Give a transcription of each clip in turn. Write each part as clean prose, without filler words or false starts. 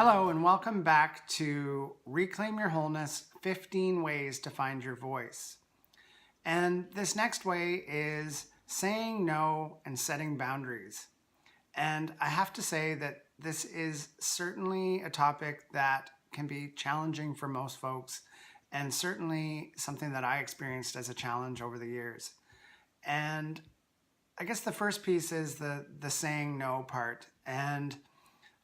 Hello, and welcome back to Reclaim Your Wholeness 15 Ways to Find Your Voice. And this next way is saying no and setting boundaries. And I have to say that this is certainly a topic that can be challenging for most folks, and certainly something that I experienced as a challenge over the years. And I guess the first piece is the saying no part. And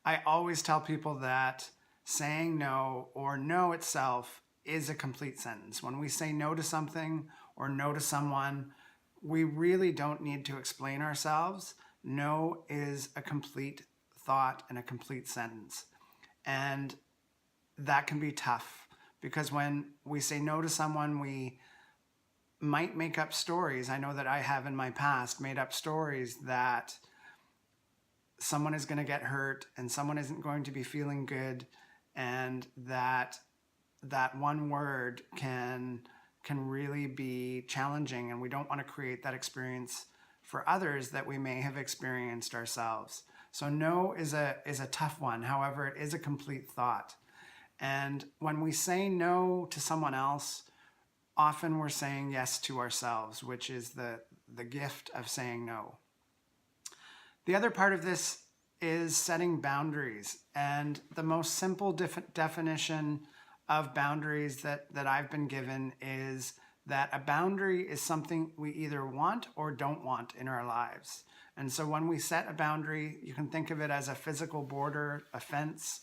I always tell people that saying no or no itself is a complete sentence. When we say no to something or no to someone, we really don't need to explain ourselves. No is a complete thought and a complete sentence. And that can be tough because when we say no to someone, we might make up stories. I know that I have in my past made up stories that someone is going to get hurt and someone isn't going to be feeling good, and that one word can really be challenging, and we don't want to create that experience for others that we may have experienced ourselves. So no is a tough one. However, it is a complete thought. And when we say no to someone else, often we're saying yes to ourselves, which is the gift of saying no. The other part of this is setting boundaries. And the most simple definition of boundaries that I've been given is that a boundary is something we either want or don't want in our lives. And so when we set a boundary, you can think of it as a physical border, a fence.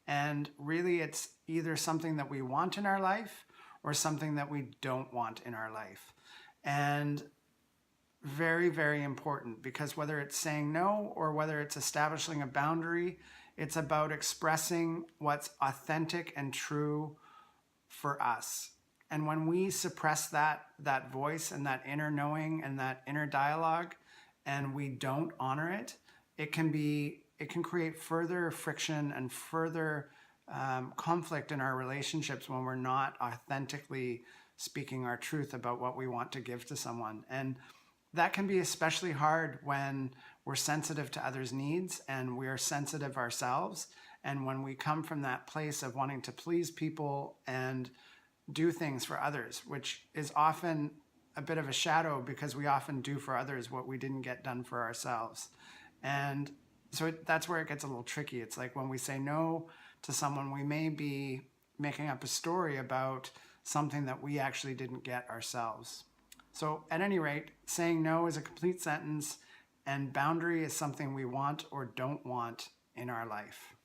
And really, it's either something that we want in our life or something that we don't want in our life. And very, very important, because whether it's saying no or whether it's establishing a boundary, it's about expressing what's authentic and true for us. And when we suppress that voice and that inner knowing and that inner dialogue, and we don't honor it, it can create further friction and further conflict in our relationships when we're not authentically speaking our truth about what we want to give to someone. And that can be especially hard when we're sensitive to others' needs and we're sensitive ourselves. And when we come from that place of wanting to please people and do things for others, which is often a bit of a shadow because we often do for others what we didn't get done for ourselves. And so that's where it gets a little tricky. It's like when we say no to someone, we may be making up a story about something that we actually didn't get ourselves. So at any rate, saying no is a complete sentence, and boundary is something we want or don't want in our life.